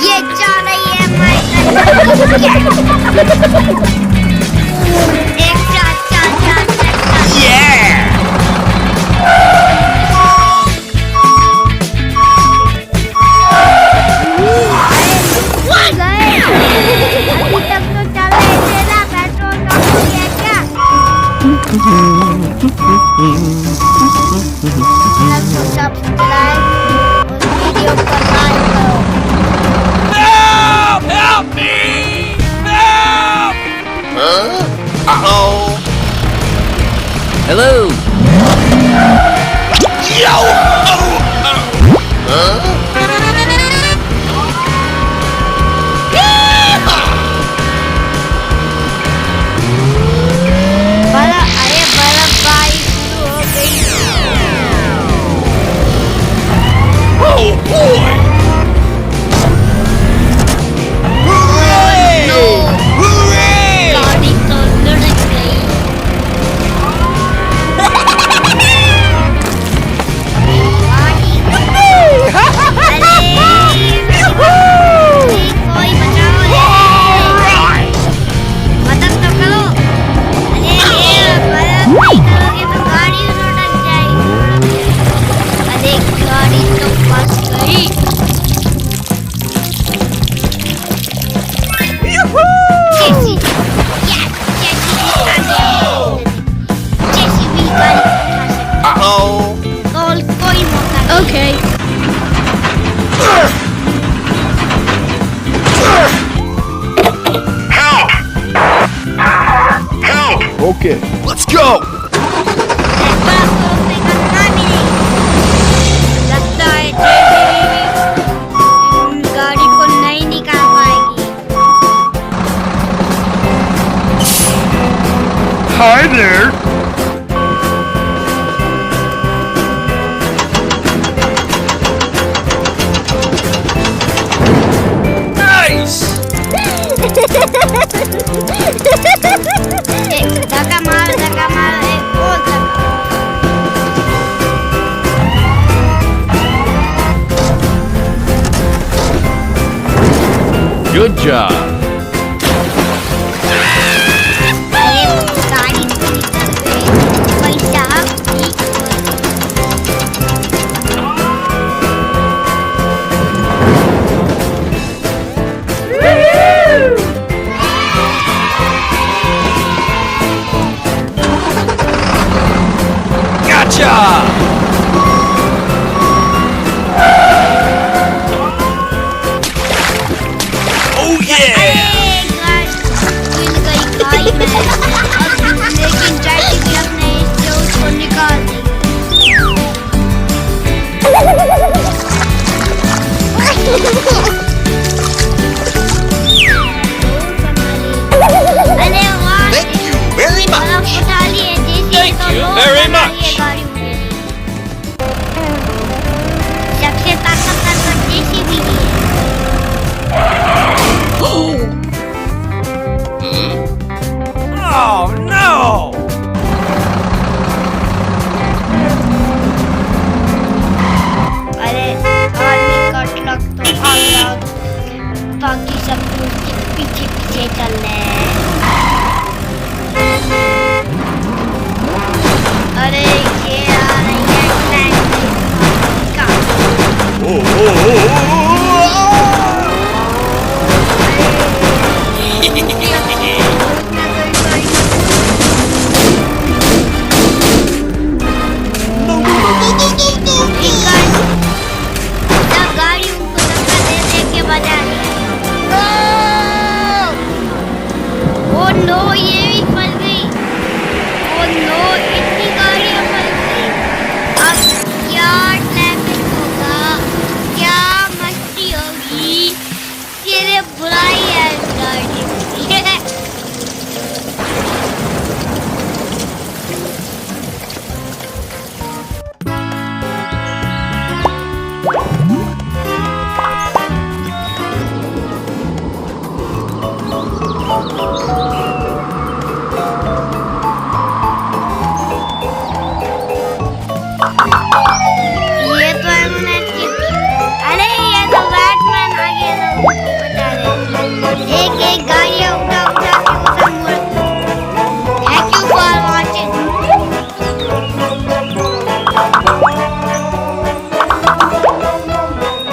ये जा रही है मैं एक साथ चल अभी तक तो चल रहे तेरा पेट्रोल कम है क्या? सब्सक्राइब और वीडियो को लाइक करो। Help me! Help! Uh-oh. Hello. Yo! Huh? Oh boy! Hooray! No! Hooray! गाड़ी तो लुढ़क गई। कोई बचाओ मदद तो करो। मदद नहीं करोगे तो गाड़ी लुढ़क जाएगी। अरे गाड़ी तो फंस गई। जेसी भी गाड़ी उठा सकती। Uh-oh. कोई मौका नहीं। Okay. Help! Help! Okay, let's go! लगता है जेसी गाड़ी को नहीं निकाल पाएगी। Hi there! Nice! धक्का मार एक और धक्का। Good job. अरे गाड़ी को निकल गई। भाई साहब ठीक Gotcha! Oh yeah! मिल गई खाई में। लेकिन जैसे भी अपने इससे उसको निकाल दी। अरे वाह! Thank you very बर्फ much! उठा लिए जैसे Thank तो you लोग very बना much. लिए गाड़ी में। सबसे ताकतवर तो जैसी भी है। Oh no! अरे आर्मी का ट्रक तो अलग, बाकी सब उसके पीछे पीछे चल रहे हैं। अरे